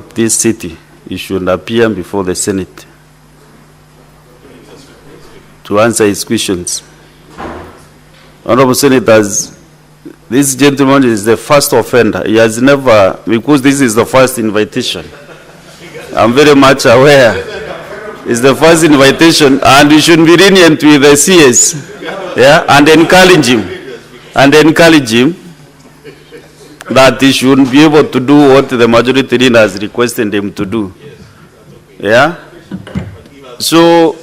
want this city, he should appear before the Senate to answer his questions. Honorable Senators, this gentleman is the first offender. He has never, because this is the first invitation. I'm very much aware. It's the first invitation, and we should be lenient with the CS, yeah, and encourage him that he should be able to do what the majority leader has requested him to do. Yeah. So,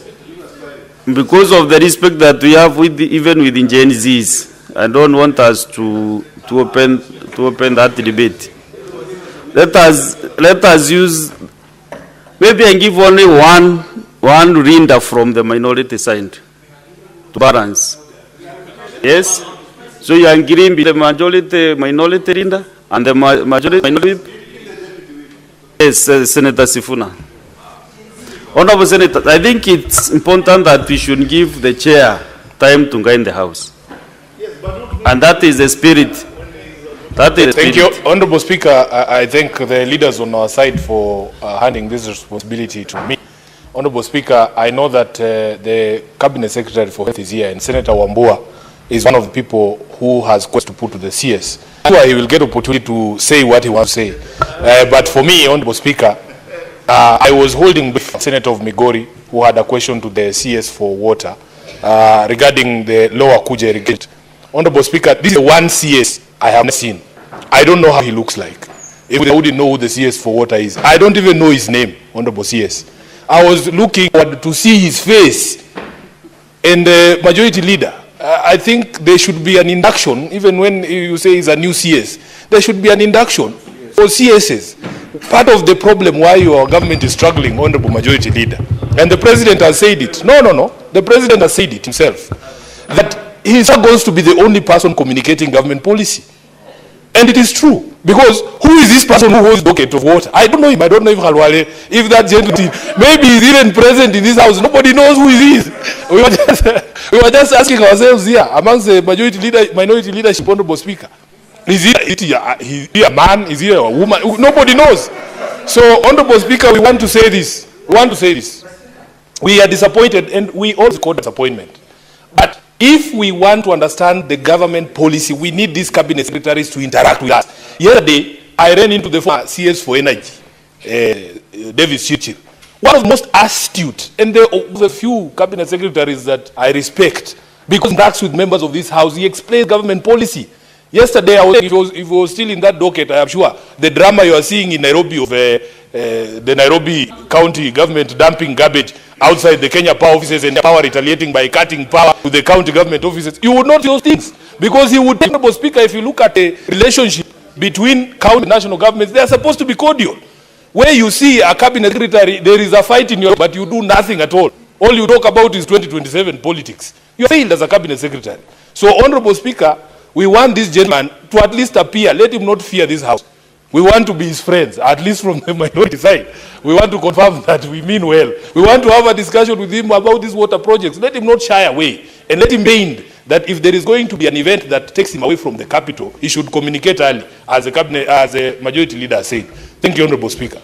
because of the respect that we have with even within Gen Zs, I don't want us to open that debate. Let us use, maybe I give only one reader from the minority side to balance. Yes? So you are agreeing with the majority minority reader and the majority minority? Yes, Senator Sifuna. Honorable Senator, I think it's important that we should give the chair time to guide the House. And that is the spirit. Thank you, Honorable Speaker. I thank the leaders on our side for handing this responsibility to me. Honorable Speaker, I know that the Cabinet Secretary for Health is here, and Senator Wambua is one of the people who has questions to put to the CS. Sure, he will get opportunity to say what he wants to say. But for me, Honorable Speaker, I was holding with Senator of Migori, who had a question to the CS for water regarding the Lower Kuja irrigation. Honorable Speaker, this is one CS I have not seen. I don't know how he looks like. If I wouldn't know who the CS for water is, I don't even know his name, Honorable CS. I was looking to see his face. And the majority leader, I think there should be an induction, even when you say he's a new CS, there should be an induction for CSs. Part of the problem why your government is struggling, Honorable Majority Leader, and the President has said it. No. The President has said it himself, that he's not going to be the only person communicating government policy. And it is true. Because who is this person who holds the bucket of water? I don't know him. I don't know if Halwale, if that gentleman, maybe he's even present in this house. Nobody knows who he is. We were just asking ourselves here, amongst the minority leadership, Honorable Speaker. Is he a man? Is he a woman? Nobody knows. So, Honorable Speaker, we want to say this. We are disappointed, and we also call disappointment. But if we want to understand the government policy, we need these cabinet secretaries to interact with us. Yesterday, I ran into the former CS for Energy, David Shif, one of the most astute, and there are a few cabinet secretaries that I respect, because he interacts with members of this house. He explains government policy. Yesterday, if he was still in that docket, I am sure the drama you are seeing in Nairobi of the Nairobi County government dumping garbage outside the Kenya power offices and power retaliating by cutting power to the county government offices, you would not see those things. Because he would, Honorable Speaker, if you look at the relationship between county and national governments, they are supposed to be cordial. Where you see a cabinet secretary, there is a fight in your, but you do nothing at all. All you talk about is 2027 politics. You failed as a cabinet secretary. So, Honorable Speaker, we want this gentleman to at least appear. Let him not fear this house. We want to be his friends, at least from the minority side. We want to confirm that we mean well. We want to have a discussion with him about these water projects. Let him not shy away. And let him mind that if there is going to be an event that takes him away from the capital, he should communicate early, as a majority leader said. Thank you, Honorable Speaker.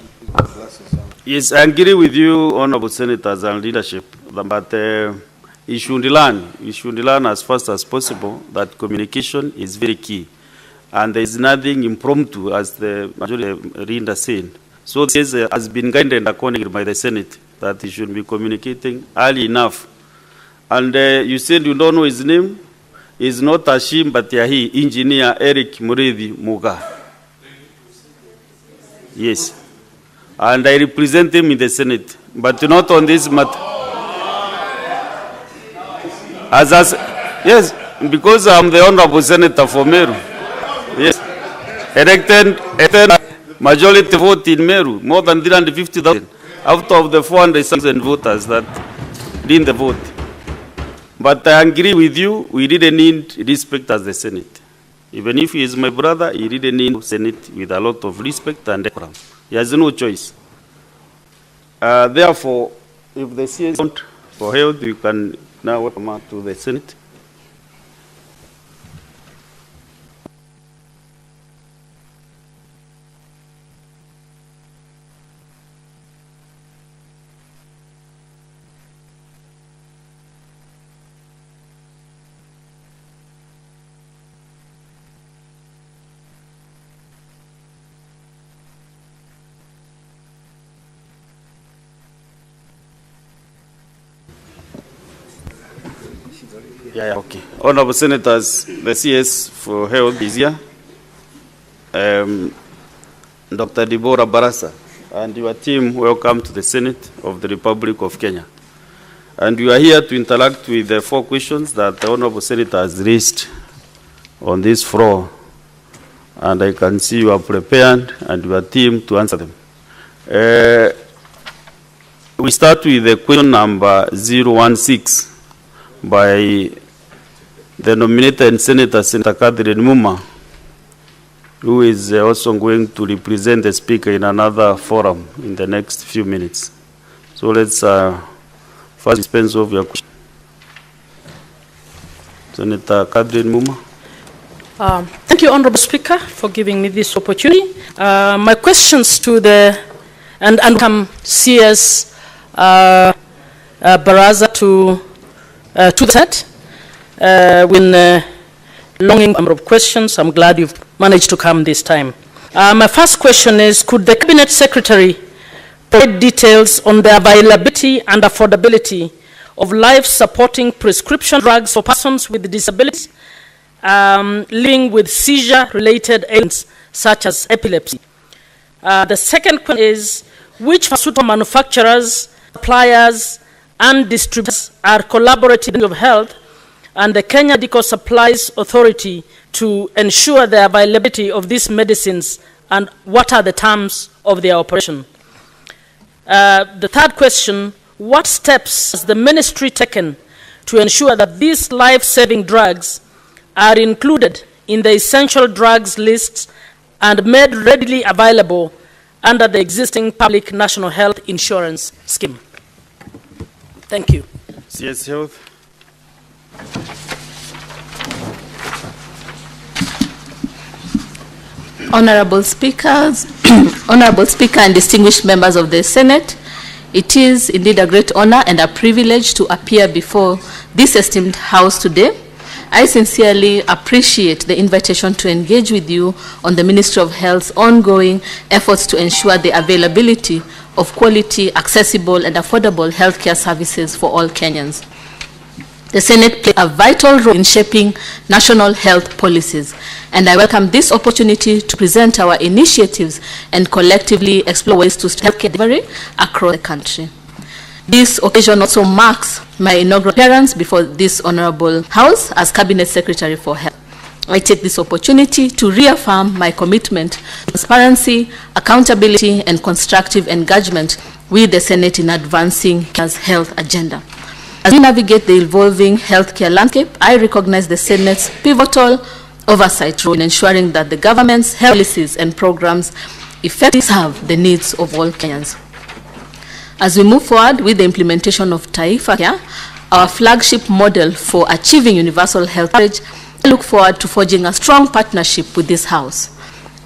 Yes, I agree with you, Honorable Senators and leadership, but he should learn as fast as possible that communication is very key. And there is nothing impromptu, as the majority leader said. So this has been guided accordingly by the Senate, that he should be communicating early enough. And you said you don't know his name. He's not Hashim, but he, Engineer Eric Muredi Muga. Yes. And I represent him in the Senate, but not on this matter. Yes, because I'm the Honorable Senator for Meru. Yes. Elected majority vote in Meru, more than 350,000 out of the 400,000 voters that didn't vote. But I agree with you, we didn't need respect as the Senate. Even if he is my brother, he didn't need Senate with a lot of respect and decorum. He has no choice. Therefore, if the CS want for health, you can now welcome to the Senate. Yeah, okay. Honorable Senators, the CS for Health is here. Dr. Deborah Barasa and your team, welcome to the Senate of the Republic of Kenya. And you are here to interact with the 4 questions that the Honorable Senator has raised on this floor. And I can see you are prepared and your team to answer them. We start with the question number 016 by the nominated Senator, Senator Catherine Muma, who is also going to represent the Speaker in another forum in the next few minutes. So let's first dispense of your question. Senator Catherine Muma. Thank you, Honorable Speaker, for giving me this opportunity. My questions to the, and come CS Baraza to the Senate. With longing number of questions, I'm glad you've managed to come this time. My first question is, could the Cabinet Secretary provide details on the availability and affordability of life-supporting prescription drugs for persons with disabilities living with seizure-related ailments such as epilepsy? The second question is, which pharmaceutical manufacturers, suppliers, and distributors are collaborating with health and the Kenya Medical Supplies Authority to ensure the availability of these medicines, and what are the terms of their operation? The third question, what steps has the ministry taken to ensure that these life-saving drugs are included in the essential drugs list and made readily available under the existing public national health insurance scheme? Thank you. CS Health. Honorable Speakers, Honorable Speaker and distinguished members of the Senate, it is indeed a great honor and a privilege to appear before this esteemed House today. I sincerely appreciate the invitation to engage with you on the Ministry of Health's ongoing efforts to ensure the availability of quality, accessible, and affordable healthcare services for all Kenyans. The Senate plays a vital role in shaping national health policies, and I welcome this opportunity to present our initiatives and collectively explore ways to healthcare delivery across the country. This occasion also marks my inaugural appearance before this honorable House as Cabinet Secretary for Health. I take this opportunity to reaffirm my commitment to transparency, accountability, and constructive engagement with the Senate in advancing Kenya's health agenda. As we navigate the evolving healthcare landscape, I recognize the Senate's pivotal oversight role in ensuring that the government's health policies and programs effectively serve the needs of all Kenyans. As we move forward with the implementation of Taifa Care, our flagship model for achieving universal health coverage, I look forward to forging a strong partnership with this House.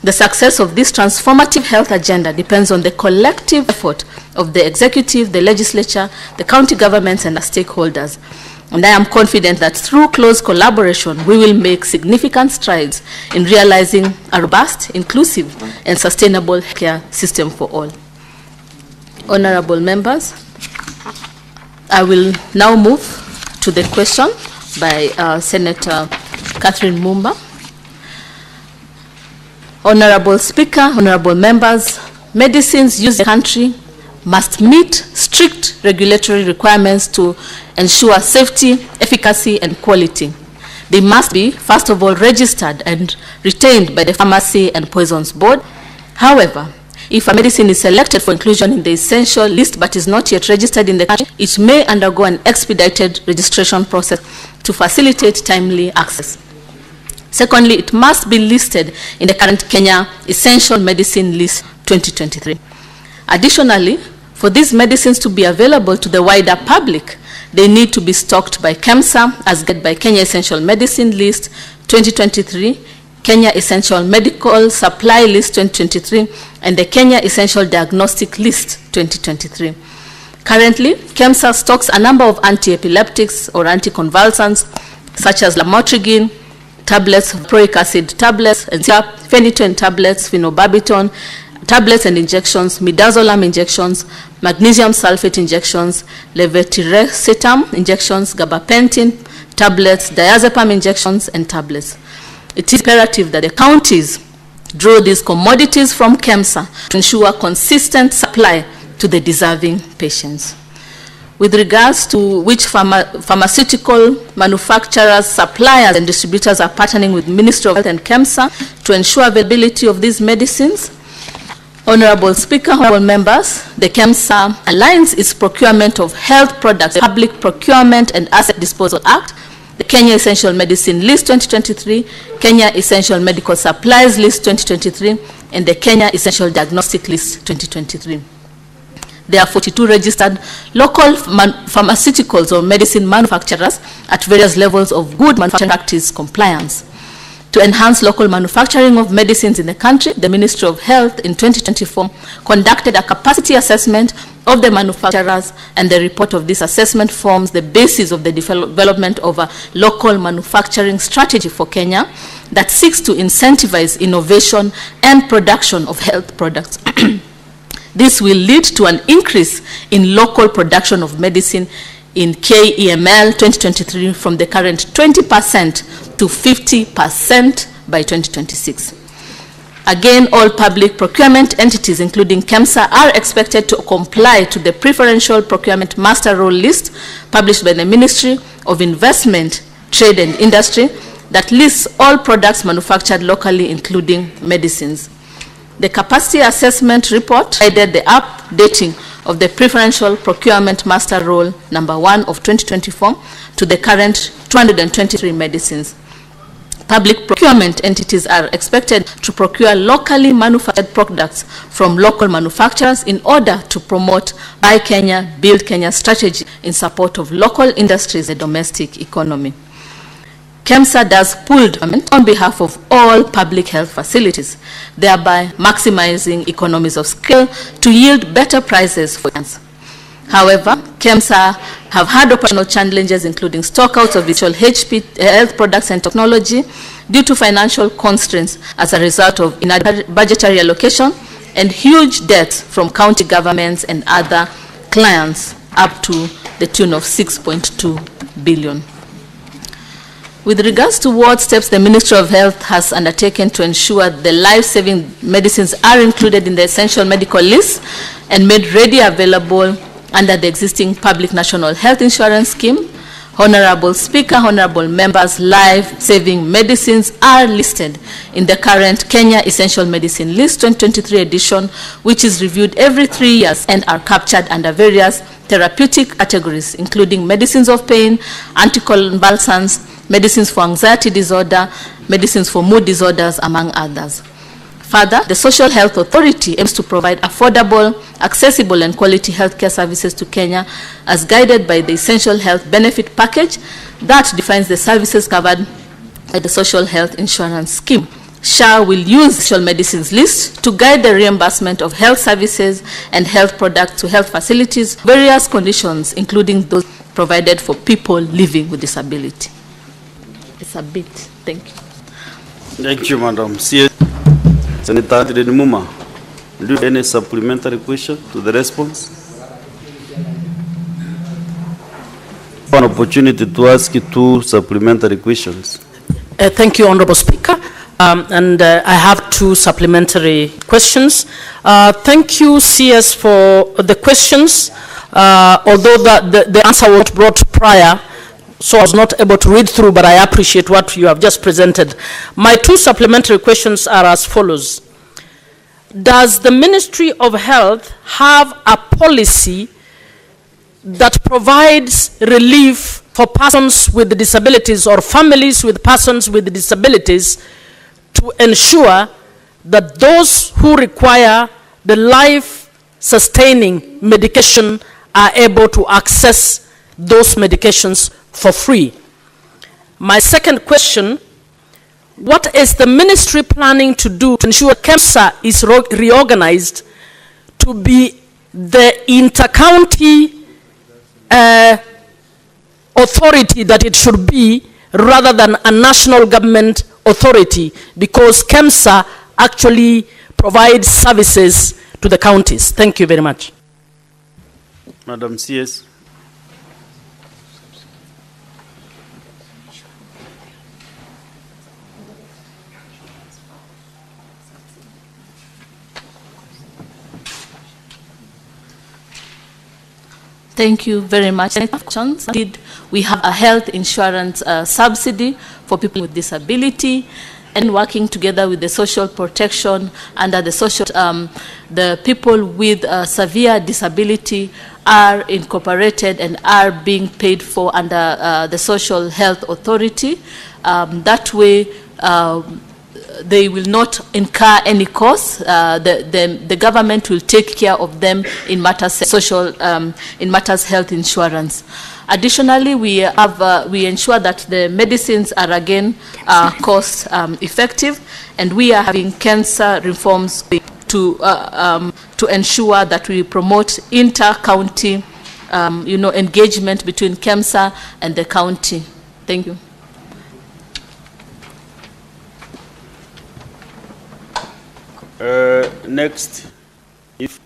The success of this transformative health agenda depends on the collective effort of the executive, the legislature, the county governments, and the stakeholders. And I am confident that through close collaboration, we will make significant strides in realizing a robust, inclusive, and sustainable care system for all. Honorable members, I will now move to the question by Senator Catherine Mumba. Honorable Speaker, honorable members, medicines used in the country must meet strict regulatory requirements to ensure safety, efficacy, and quality. They must be, first of all, registered and retained by the Pharmacy and Poisons Board. However, if a medicine is selected for inclusion in the essential list but is not yet registered in the country, it may undergo an expedited registration process to facilitate timely access. Secondly, it must be listed in the current Kenya Essential Medicine List 2023. Additionally, for these medicines to be available to the wider public, they need to be stocked by KEMSA as guided by Kenya Essential Medicine List 2023, Kenya Essential Medical Supply List 2023, and the Kenya Essential Diagnostic List 2023. Currently, KEMSA stocks a number of anti-epileptics or anticonvulsants such as lamotrigine, tablets, proic acid tablets, and phenytoin tablets, phenobarbital tablets and injections, midazolam injections, magnesium sulfate injections, levetiracetam injections, gabapentin tablets, diazepam injections, and tablets. It is imperative that the counties draw these commodities from KEMSA to ensure consistent supply to the deserving patients. With regards to which pharmaceutical manufacturers, suppliers, and distributors are partnering with Ministry of Health and KEMSA to ensure availability of these medicines, Honorable Speaker, honorable members, the KEMSA aligns its procurement of health products, the Public Procurement and Asset Disposal Act, the Kenya Essential Medicine List 2023, Kenya Essential Medical Supplies List 2023, and the Kenya Essential Diagnostic List 2023. There are 42 registered local pharmaceuticals or medicine manufacturers at various levels of good manufacturing practice compliance. To enhance local manufacturing of medicines in the country, the Ministry of Health in 2024 conducted a capacity assessment of the manufacturers, and the report of this assessment forms the basis of the development of a local manufacturing strategy for Kenya that seeks to incentivize innovation and production of health products. This will lead to an increase in local production of medicine in KEML 2023 from the current 20% to 50% by 2026. Again, all public procurement entities, including KEMSA, are expected to comply to the preferential procurement master rule list published by the Ministry of Investment, Trade and Industry that lists all products manufactured locally, including medicines. The capacity assessment report guided the updating of the preferential procurement master rule number 1 of 2024 to the current 223 medicines. Public procurement entities are expected to procure locally manufactured products from local manufacturers in order to promote Buy Kenya, Build Kenya strategy in support of local industries and domestic economy. KEMSA does pooled procurement on behalf of all public health facilities, thereby maximizing economies of scale to yield better prices for Kenyans. However, KEMSA have had operational challenges, including stockouts of virtual HP health products and technology due to financial constraints as a result of inadequate budgetary allocation and huge debts from county governments and other clients up to the tune of 6.2 billion. With regards to what steps the Ministry of Health has undertaken to ensure the life-saving medicines are included in the essential medical list and made ready available under the existing public national health insurance scheme, Honorable Speaker, honorable members, life-saving medicines are listed in the current Kenya Essential Medicine List 2023 edition, which is reviewed every 3 years and are captured under various therapeutic categories, including medicines of pain, anticonvulsants, medicines for anxiety disorder, medicines for mood disorders, among others. Further, the Social Health Authority aims to provide affordable, accessible, and quality healthcare services to Kenya as guided by the Essential Health Benefit Package that defines the services covered by the Social Health Insurance Scheme. SHA will use the Essential Medicines List to guide the reimbursement of health services and health products to health facilities, various conditions, including those provided for people living with disability. It's a bit. Thank you. Thank you, Madam. Senator Adrian Muma, do you have any supplementary question to the response? An opportunity to ask you 2 supplementary questions. Thank you, Honorable Speaker. I have 2 supplementary questions. Thank you, CS, for the questions. Although the answer was brought prior, so I was not able to read through, but I appreciate what you have just presented. My 2 supplementary questions are as follows. Does the Ministry of Health have a policy that provides relief for persons with disabilities or families with persons with disabilities to ensure that those who require the life-sustaining medication are able to access those medications for free? My second question, what is the ministry planning to do to ensure KEMSA is reorganized to be the inter-county authority that it should be rather than a national government authority, because KEMSA actually provides services to the counties? Thank you very much. Madam CS. Thank you very much. Indeed, we have a health insurance subsidy for people with disability, and working together with the social protection under the social, the people with severe disability are incorporated and are being paid for under the Social Health Authority. That way, they will not incur any cost. The government will take care of them in matters social, in matters health insurance. Additionally, we ensure that the medicines are again cost effective, and we are having cancer reforms to ensure that we promote inter-county, engagement between KEMSA and the county. Thank you. Next, if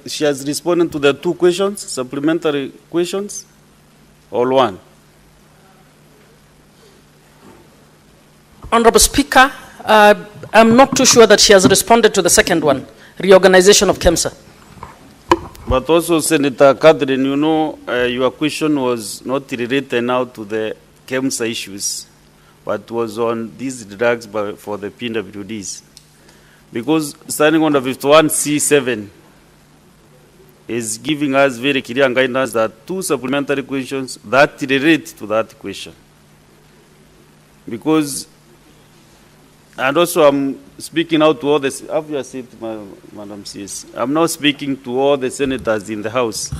she has responded to the two questions, supplementary questions, or one? Honorable Speaker, I'm not too sure that she has responded to the second one, reorganization of KEMSA. But also, Senator Catherine, your question was not related now to the KEMSA issues, but was on these drugs for the PWDs. Because standing on the 51C7 is giving us very clear guidance that two supplementary questions that relate to that question. Because, and also I'm speaking out to all the, have you said, Madam CS? I'm now speaking to all the senators in the House.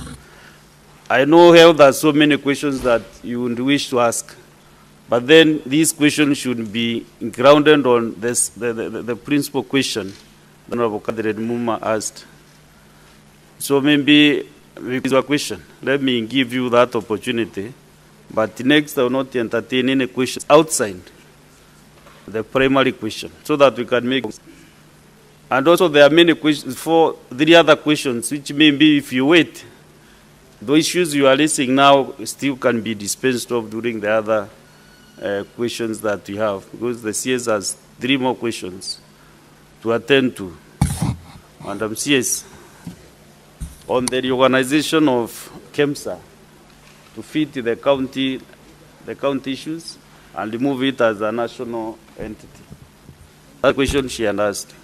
I know how there are so many questions that you would wish to ask. But then these questions should be grounded on this, the principal question the Honorable Kadri Muma asked. So maybe with your question, let me give you that opportunity. But next, I will not entertain any questions outside the primary question, so that we can make. And also there are many questions, three other questions, which maybe if you wait, the issues you are listing now still can be dispensed of during the other questions that we have, because the CS has three more questions to attend to. Madam CS, on the reorganization of KEMSA to fit the county issues and remove it as a national entity. That question she had asked.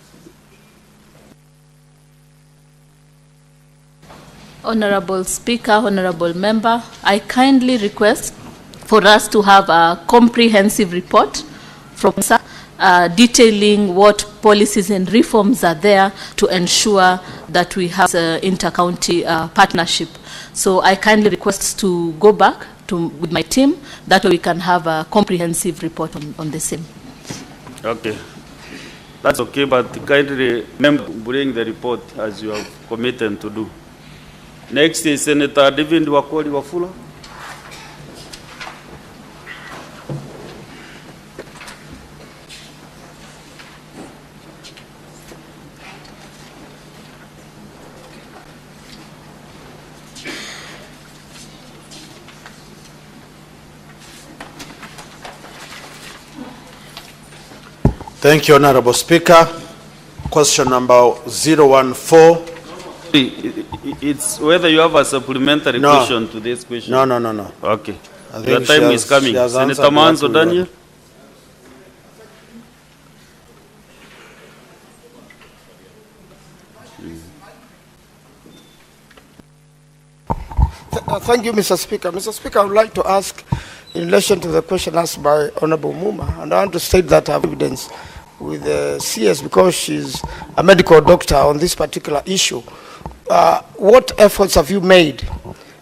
Honorable Speaker, Honorable Member, I kindly request for us to have a comprehensive report from SAC detailing what policies and reforms are there to ensure that we have inter-county partnership. So I kindly request to go back with my team, that way we can have a comprehensive report on the same. Okay. That's okay, but kindly bring the report as you have committed to do. Next is Senator David Wakoli Wafula. Thank you, Honorable Speaker. Question number 014. It's whether you have a supplementary question to this question. No. Okay. Your time is coming. Senator Manzo Daniel. Thank you, Mr. Speaker. Mr. Speaker, I would like to ask, in relation to the question asked by Honorable Muma, and I want to state that I have evidence with the CS because she's a medical doctor on this particular issue. What efforts have you made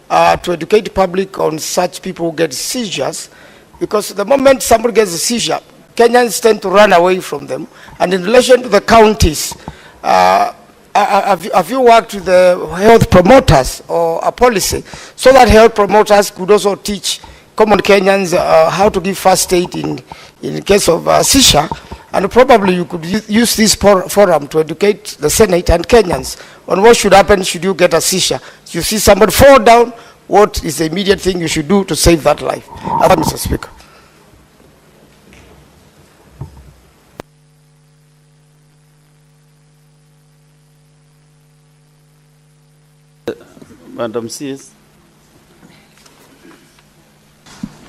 to educate the public on such people who get seizures? Because the moment somebody gets a seizure, Kenyans tend to run away from them. And in relation to the counties, have you worked with the health promoters or a policy so that health promoters could also teach common Kenyans how to give first aid in case of seizure? And probably you could use this forum to educate the Senate and Kenyans on what should happen should you get a seizure. You see somebody fall down, what is the immediate thing you should do to save that life? Mr. Speaker. Madam CS.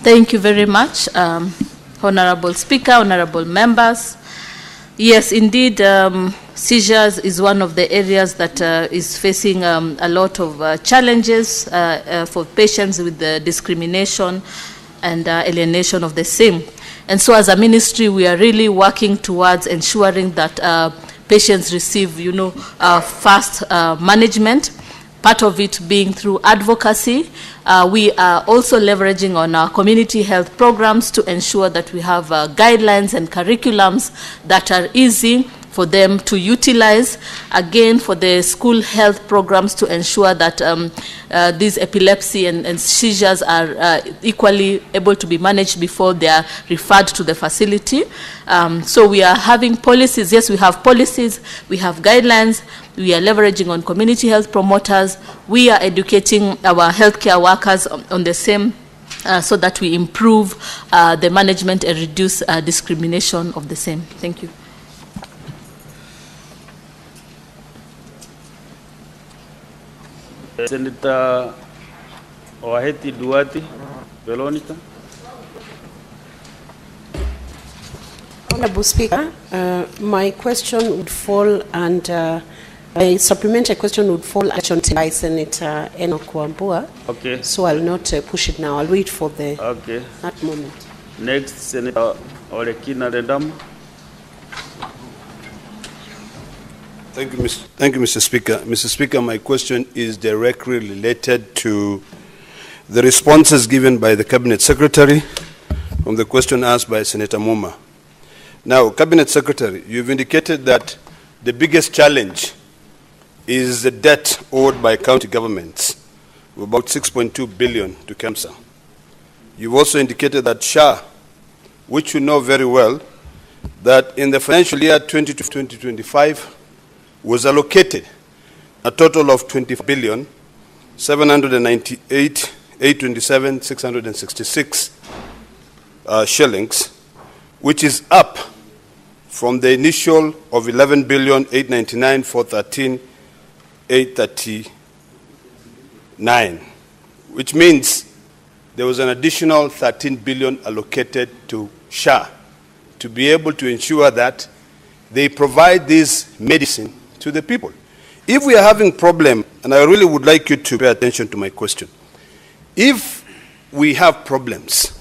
Thank you very much, Honorable Speaker, honorable members. Yes, indeed, seizures is one of the areas that is facing a lot of challenges for patients with the discrimination and alienation of the same. And so as a ministry, we are really working towards ensuring that patients receive, fast management, part of it being through advocacy. We are also leveraging on our community health programs to ensure that we have guidelines and curriculums that are easy for them to utilize. Again, for the school health programs to ensure that these epilepsy and seizures are equally able to be managed before they are referred to the facility. So we are having policies. Yes, we have policies, we have guidelines, we are leveraging on community health promoters, we are educating our healthcare workers on the same so that we improve the management and reduce discrimination of the same. Thank you. Senator Waheti Duati, Veronica. Honorable Speaker, my question would fall under, a supplementary question would fall action by Senator Enoch Wambua. Okay. So I'll not push it now. I'll wait for the Okay. that moment. Next, Senator Olekina Redam. Thank you, Mr. Speaker. Mr. Speaker, my question is directly related to the responses given by the Cabinet Secretary from the question asked by Senator Muma. Now, Cabinet Secretary, you've indicated that the biggest challenge is the debt owed by county governments, of about 6.2 billion to KEMSA. You've also indicated that SHA, which you know very well, that in the financial year 2020-2025, was allocated a total of 20 billion 798 827 666 shillings, which is up from the initial of 11 billion 899 413 839, which means there was an additional 13 billion allocated to SHA to be able to ensure that they provide this medicine to the people. If we are having problem, and I really would like you to pay attention to my question, if we have problems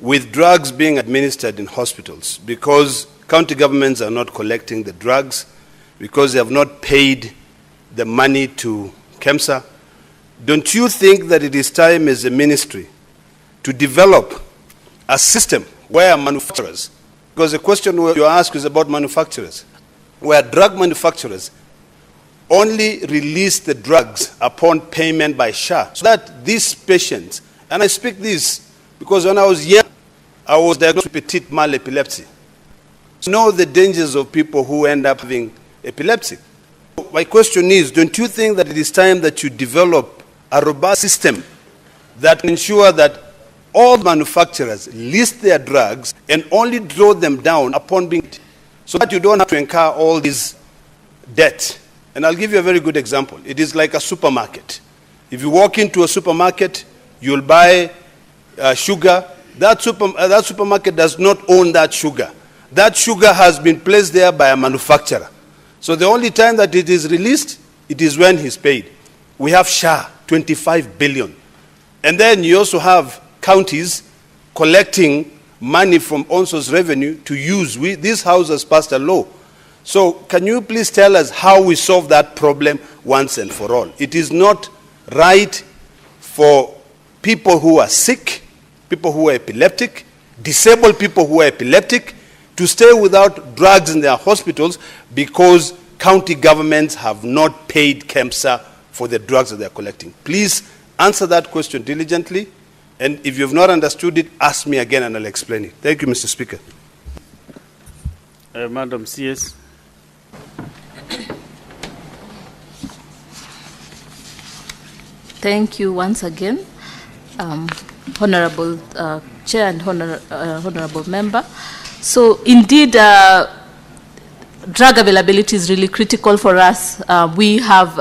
with drugs being administered in hospitals because county governments are not collecting the drugs, because they have not paid the money to KEMSA, don't you think that it is time as a ministry to develop a system where manufacturers, because the question you ask is about manufacturers, where drug manufacturers only release the drugs upon payment by SHA, so that these patients, and I speak this because when I was young, I was diagnosed with petit mal epilepsy. So I know the dangers of people who end up having epilepsy. My question is, don't you think that it is time that you develop a robust system that ensure that all manufacturers list their drugs and only draw them down upon being, so that you don't have to incur all this debt? And I'll give you a very good example. It is like a supermarket. If you walk into a supermarket, you'll buy sugar. That supermarket does not own that sugar. That sugar has been placed there by a manufacturer. So the only time that it is released, it is when he's paid. We have SHA, 25 billion. And then you also have counties collecting money from ONSO's revenue to use. This House has passed a law. So can you please tell us how we solve that problem once and for all? It is not right for people who are sick, people who are epileptic, disabled people who are epileptic, to stay without drugs in their hospitals because county governments have not paid KEMSA for the drugs that they are collecting. Please answer that question diligently, and if you have not understood it, ask me again and I'll explain it. Thank you, Mr. Speaker. Madam CS. Thank you once again, Honorable Chair and Honorable Member. So indeed, drug availability is really critical for us. We have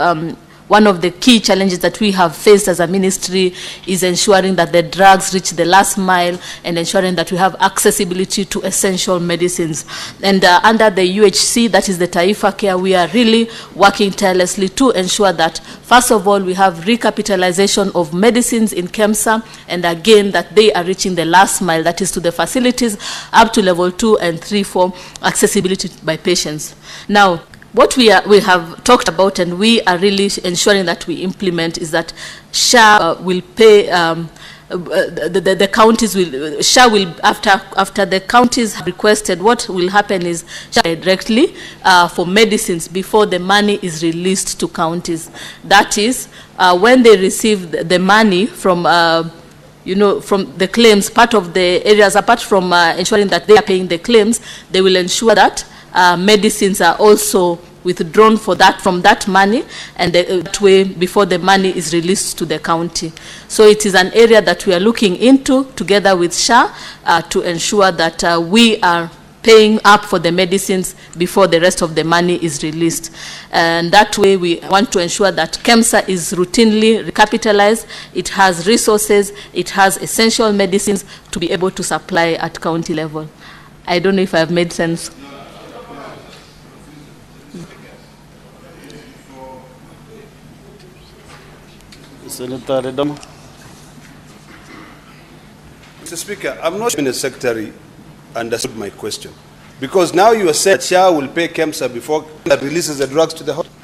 one of the key challenges that we have faced as a ministry is ensuring that the drugs reach the last mile and ensuring that we have accessibility to essential medicines. And under the UHC, that is the Taifa Care, we are really working tirelessly to ensure that, first of all, we have recapitalization of medicines in KEMSA, and again, that they are reaching the last mile, that is to the facilities up to level 2 and 3 for accessibility by patients. Now, what we have talked about and we are really ensuring that we implement is that SHA will pay, the counties will, SHA will, after the counties have requested, what will happen is SHA directly for medicines before the money is released to counties. That is, when they receive the money from from the claims, part of the areas, apart from ensuring that they are paying the claims, they will ensure that medicines are also withdrawn from that money, and that way before the money is released to the county. So it is an area that we are looking into together with SHA to ensure that we are paying up for the medicines before the rest of the money is released. And that way we want to ensure that KEMSA is routinely recapitalized, it has resources, it has essential medicines to be able to supply at county level. I don't know if I've made sense. Senator Redamo. Mr. Speaker, I'm not sure the Secretary understood my question. Because now you are saying that SHA will pay KEMSA before it releases the drugs to the hospital.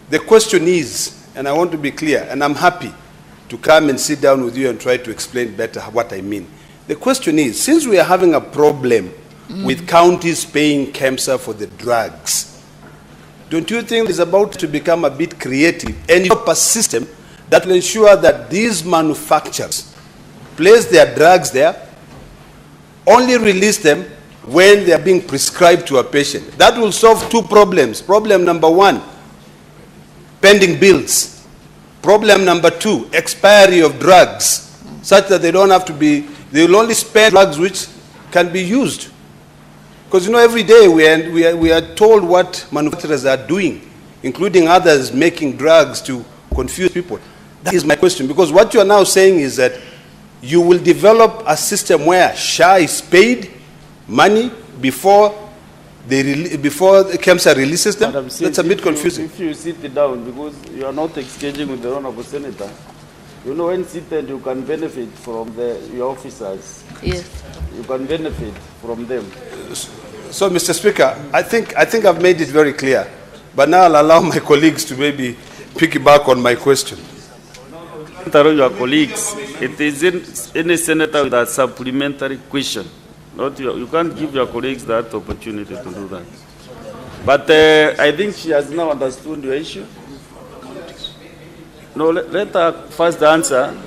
The question is, and I want to be clear, and I'm happy to come and sit down with you and try to explain better what I mean. The question is, since we are having a problem with counties paying KEMSA for the drugs, don't you think it's about to become a bit creative and develop a system that will ensure that these manufacturers place their drugs there, only release them when they are being prescribed to a patient? That will solve two problems. Problem number one, pending bills. Problem number two, expiry of drugs, such that they don't have to be, they will only spend drugs which can be used. Because every day we are told what manufacturers are doing, including others making drugs to confuse people. That is my question, because what you are now saying is that you will develop a system where SHA is paid money before the KEMSA releases them. That's a bit confusing. If you sit down, because you are not exchanging with the honorable senator, when seated you can benefit from your officers. Yes. You can benefit from them. So, Mr. Speaker, I think I've made it very clear. But now I'll allow my colleagues to maybe piggyback on my question. Your colleagues, it isn't any senator with a supplementary question. You can't give your colleagues that opportunity to do that. But I think she has now understood your issue. No, let her first answer.